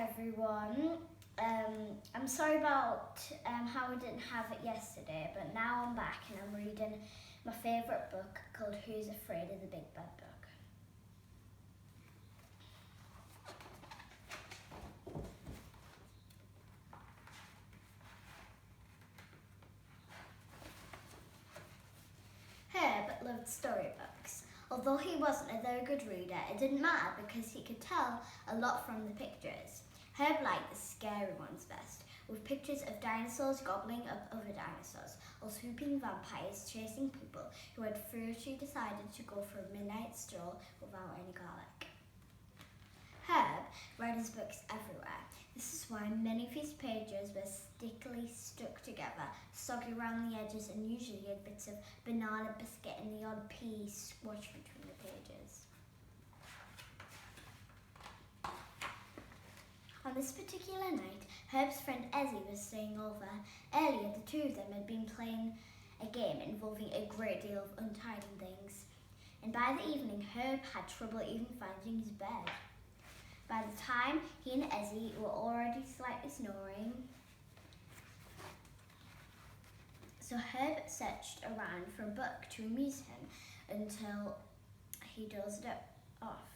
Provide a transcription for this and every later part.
everyone. I'm sorry about how I didn't have it yesterday, but now I'm back and I'm reading my favourite book called Who's Afraid of the Big Bad Book. Herb loved storybooks. Although he wasn't a very good reader, it didn't matter because he could tell a lot from the pictures. Herb liked the scary ones best, with pictures of dinosaurs gobbling up other dinosaurs, or swooping vampires chasing people who had foolishly decided to go for a midnight stroll without any garlic. Herb read his books everywhere. This is why many of his pages were stickily stuck together, soggy around the edges, and usually had bits of banana biscuit and the odd pea squashed between the pages. On this particular night, Herb's friend Ezzy was staying over. Earlier, the two of them had been playing a game involving a great deal of untidy things, and by the evening, Herb had trouble even finding his bed. By the time he and Ezzy were already slightly snoring, so Herb searched around for a book to amuse him until he dozed off.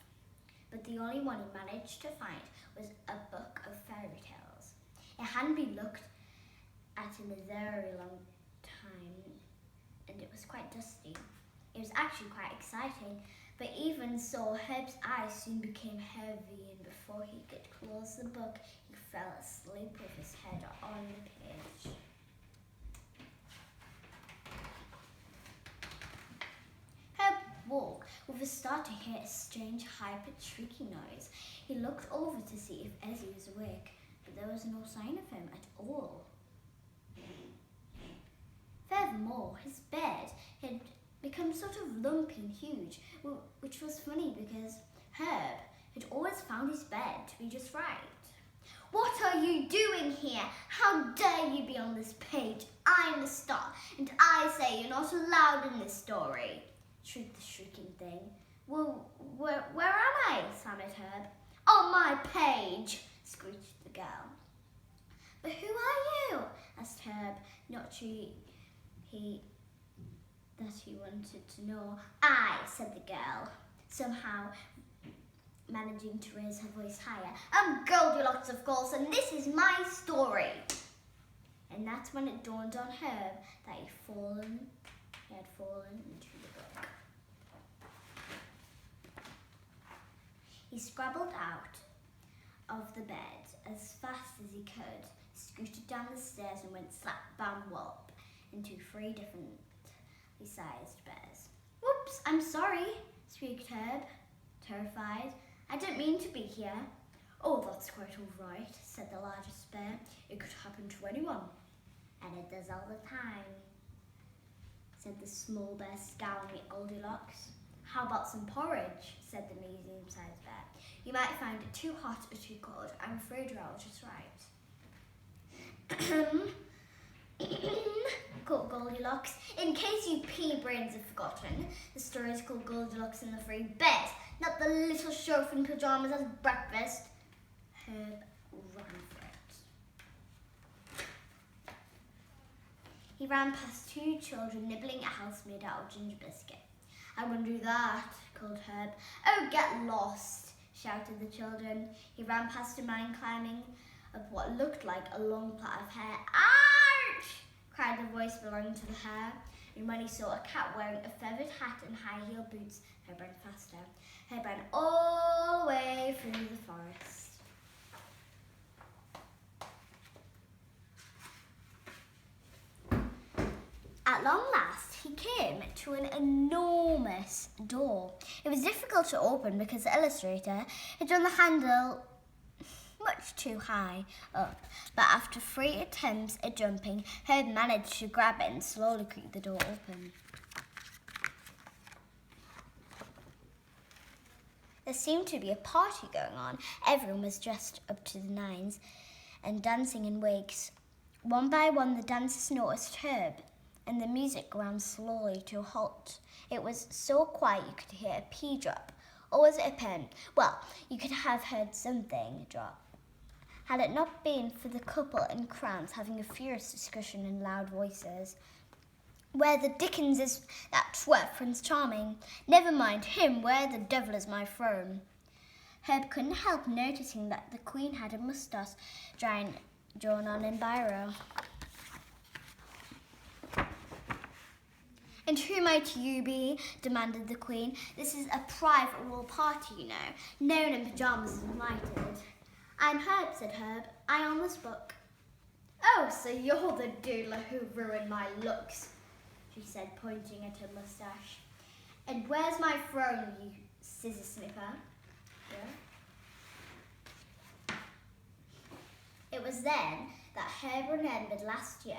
But the only one he managed to find was a book of fairy tales. It hadn't been looked at in a very long time, and it was quite dusty. It was actually quite exciting, but even so, Herb's eyes soon became heavy, and before he could close the book, he fell asleep with his head on the page. Herb woke with a start to hear a strange, high-pitched shrieking noise. He looked over to see if Ezzy was awake, but there was no sign of him at all. Furthermore, his bed had become sort of lumpy and huge, which was funny because Herb had always found his bed to be just right. "What are you doing here? How dare you be on this page? I'm the star, and I say you're not allowed in this story," shrieked the shrieking thing. "Well, where am I?" stammered Herb. "On my page," screeched the girl. "But who are you?" asked Herb, not sure that he wanted to know. "I," said the girl, somehow managing to raise her voice higher. "I'm Goldilocks, of course, and this is my story." And that's when it dawned on Herb that he had fallen into the book. He scrabbled out of the bed as fast as he could, scooted down the stairs, and went slap bam wallop into 3 different sized bears. "Whoops, I'm sorry," squeaked Herb, terrified. "I didn't mean to be here." "Oh, that's quite all right," said the largest bear. "It could happen to anyone." "And it does all the time," said the small bear, scowling at Goldilocks. "How about some porridge?" said the medium-sized bear. "You might find it too hot or too cold. I'm afraid you're all just right." Called Goldilocks. "In case you pea brains have forgotten, the story is called Goldilocks and the 3 Bears, not the little chauffeur in pajamas as breakfast." Herb ran for it. He ran past 2 children nibbling a house made out of ginger biscuit. "I wouldn't do that," called Herb. "Oh, get lost," shouted the children. He ran past a man climbing up what looked like a long plait of hair. "Ouch!" cried the voice belonging to the hair, and when he saw a cat wearing a feathered hat and high-heeled boots, Herb ran faster. Herb ran all the way through the forest. At long last, he came to an enormous door. It was difficult to open because the illustrator had drawn the handle much too high up, but after 3 attempts at jumping, Herb managed to grab it and slowly creak the door open. There seemed to be a party going on. Everyone was dressed up to the nines and dancing in wigs. One by one, the dancers noticed Herb, and the music ground slowly to a halt. It was so quiet you could hear a pea drop. Or was it a pen? Well, you could have heard something drop. had it not been for the couple in crowns having a furious discussion in loud voices. Where the dickens is that twerp Prince Charming? Never mind him, where the devil is my throne? Herb couldn't help noticing that the Queen had a moustache drawn on in biro. And who might you be? Demanded the Queen. This is a private royal party, you know. No one in pyjamas is invited. I'm Herb, said Herb. I own this book. Oh, so you're the doodler who ruined my looks, she said, pointing at her moustache. And where's my throne, you scissor snipper? Yeah. It was then that Herb remembered last year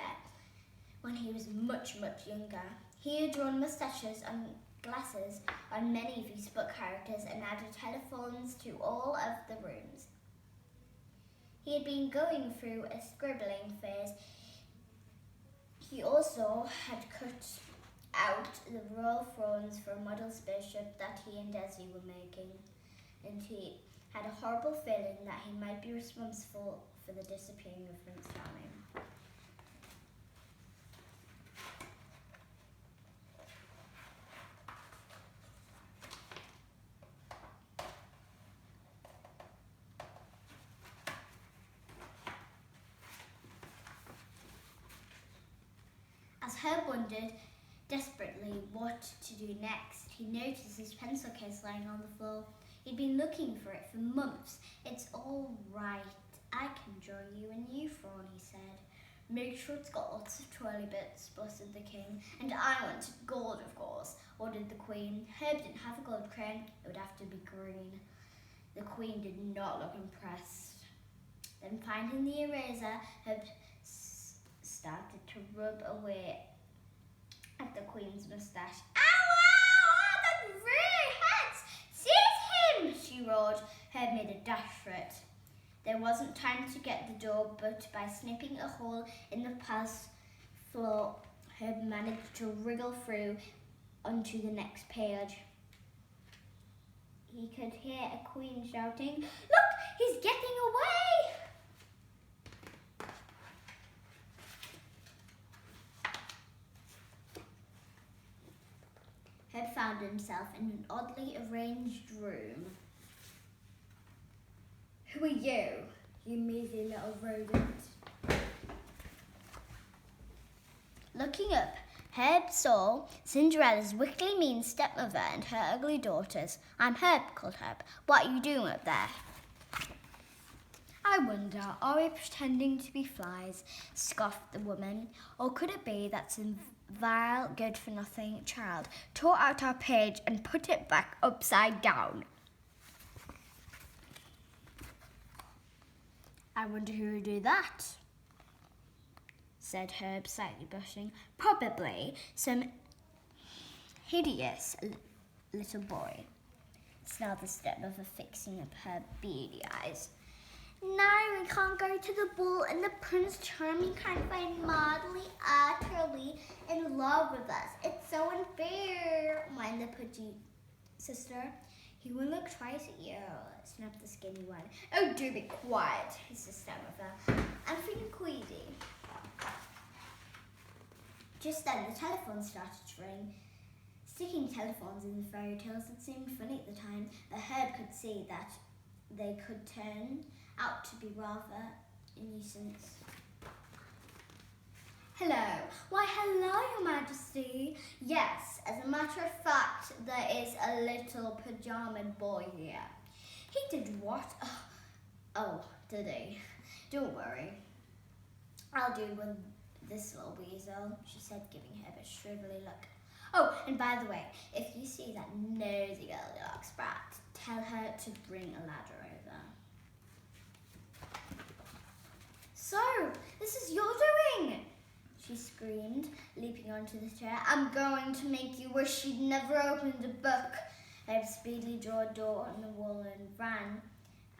when he was much, much younger. He had drawn moustaches and glasses on many of his book characters and added telephones to all of the rooms. He had been going through a scribbling phase. He also had cut out the royal thrones for a model spaceship that he and Desi were making, and he had a horrible feeling that he might be responsible for the disappearing of Prince Charming. As Herb wondered desperately what to do next, he noticed his pencil case lying on the floor. He'd been looking for it for months. It's all right. I can draw you a new throne, he said. Make sure it's got lots of twirly bits, blessed the king. And I want gold, of course, ordered the Queen. Herb didn't have a gold crown. It would have to be green. The Queen did not look impressed. Then finding the eraser, Herb started to rub away at the Queen's moustache. Ow, ow, that really hurts! Seize him, she roared. Herb made a dash for it. There wasn't time to get the door, but by snipping a hole in the palace floor, Herb managed to wriggle through onto the next page. He could hear a Queen shouting, "Look, he's getting away!" Herb found himself in an oddly arranged room. Who are you, you measly little rodent? Looking up, Herb saw Cinderella's wickedly mean stepmother and her ugly daughters. I'm Herb, called Herb. What are you doing up there? I wonder, are we pretending to be flies? Scoffed the woman. Or could it be that some vile, good-for-nothing child tore out our page and put it back upside down? I wonder who would do that, said Herb, slightly blushing. Probably some hideous little boy, snarled the stepmother, fixing up her beady eyes. No, we can't go to the ball, and the Prince Charming can't find madly, utterly in love with us. It's so unfair, whined the pudgy sister. He will look twice at you, snapped the skinny one. Oh, do be quiet, hissed the stepmother. I'm feeling queasy. Just then, the telephone started to ring. Sticking telephones in the fairy tales had seemed funny at the time, but Herb could see that they could turn out to be rather a nuisance. Hello. Why, hello, Your Majesty. Yes, as a matter of fact, there is a little pajamaed boy here. He did what? Oh, did he? Don't worry. I'll do with this little weasel, she said, giving him a shrivelly look. Oh, and by the way, if you see that nosy Goldilocks brat, tell her to bring a ladder over. So, this is your doing, she screamed, leaping onto the chair. I'm going to make you wish you'd never opened a book. Herb speedily drew a door on the wall and ran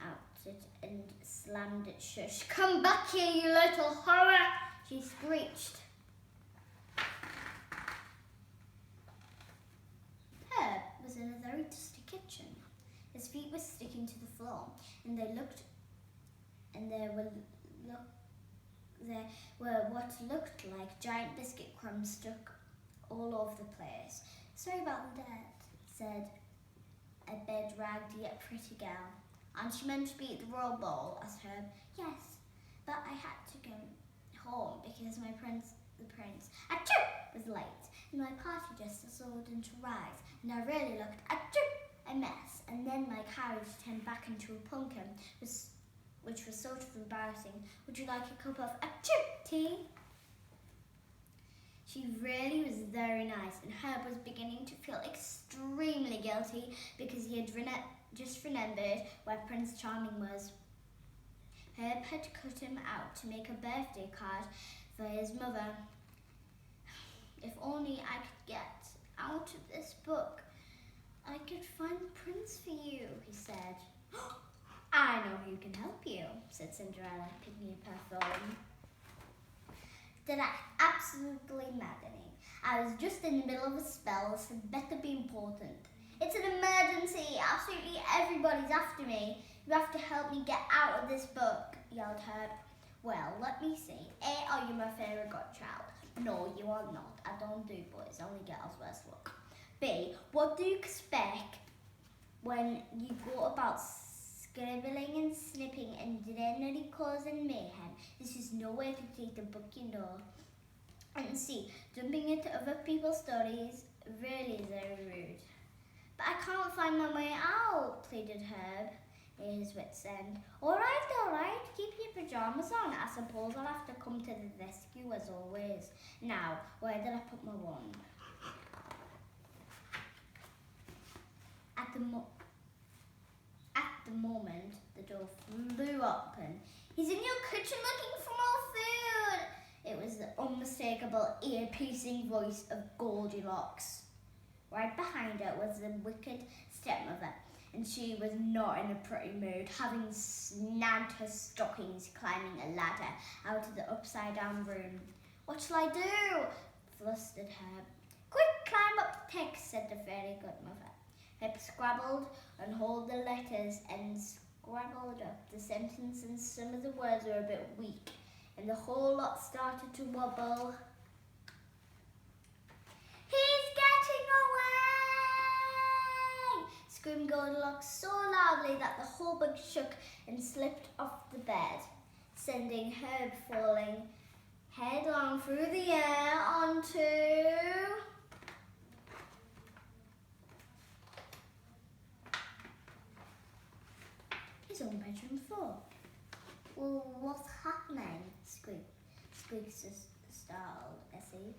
out it and slammed it shut. Come back here, you little horror, she screeched. Herb was in a very dusty kitchen. His feet were sticking to the floor, and they looked and there were what looked like giant biscuit crumbs stuck all over the place. "Sorry about that," said a bed-ragged yet pretty girl. "Aren't you meant to be at the Royal Ball?" asked Herb. "Yes, but I had to go home because the prince, achoo, was late, and my party dress didn't arrive, and I really looked, achoo, a mess. And then my carriage turned back into a pumpkin, which was sort of embarrassing. Would you like a cup of achoo tea?" She really was very nice, and Herb was beginning to feel extremely guilty because he had just remembered where Prince Charming was. Herb had cut him out to make a birthday card for his mother. "If only I could get out of this book, I could find the prince for you," he said. "I know who can help you," said Cinderella, picking up her phone. "That's absolutely maddening. I was just in the middle of a spell, so it better be important." "It's an emergency. Absolutely everybody's after me. You have to help me get out of this book," yelled Herb. "Well, let me see. A, are you my fairy godchild?" "No, you are not. I don't do boys, only girls, worse luck." "B, what do you expect when you go about scribbling and snipping and generally causing mayhem? This is no way to treat a book, you know." "And C, jumping into other people's stories really is very rude." "But I can't find my way out," pleaded Herb, at his wit's end. All right, keep your pyjamas on. I suppose I'll have to come to the rescue as always. Now, where did I put my wand?" At the moment, the door flew open. "He's in your kitchen looking for more food!" It was the unmistakable, ear-piercing voice of Goldilocks. Right behind her was the wicked stepmother, and she was not in a pretty mood, having snagged her stockings climbing a ladder out of the upside-down room. "What shall I do?" flustered Herb. "Quick, climb up the text," said the fairy godmother. Herb scrabbled and hauled the letters and scrabbled up the sentence, and some of the words were a bit weak, and the whole lot started to wobble. "He's getting away!" screamed Goldilocks so loudly that the whole book shook and slipped off the bed, sending Herb falling headlong through the air onto his own bedroom floor. "Well, what's happening?" squeaked startled Essie,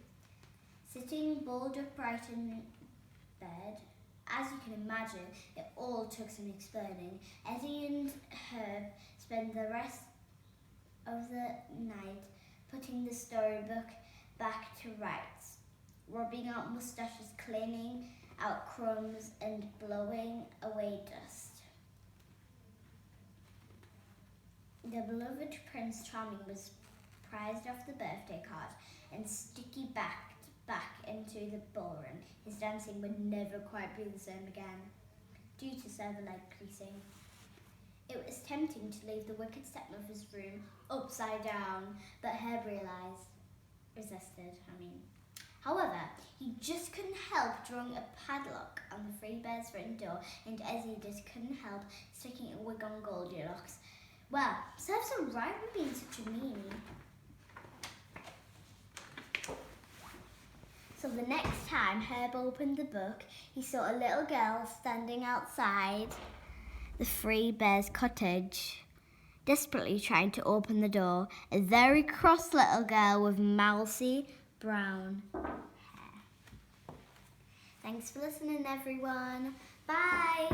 sitting bolt upright in bed. As you can imagine, it all took some explaining. Eddie and Herb spent the rest of the night putting the storybook back to rights, rubbing out mustaches, cleaning out crumbs, and blowing away dust. The beloved Prince Charming was prized off the birthday card and sticky back into the ballroom. His dancing would never quite be the same again, due to server leg creasing. It was tempting to leave the wicked stepmother's room upside down, but Herb resisted. However, he just couldn't help drawing a padlock on the Three Bears' front door, and Ezzy just couldn't help sticking a wig on Goldilocks. Well, serves her right for being such a meanie. So the next time Herb opened the book, he saw a little girl standing outside the Three Bears' cottage, desperately trying to open the door. A very cross little girl with mousy brown hair. Thanks for listening, everyone. Bye.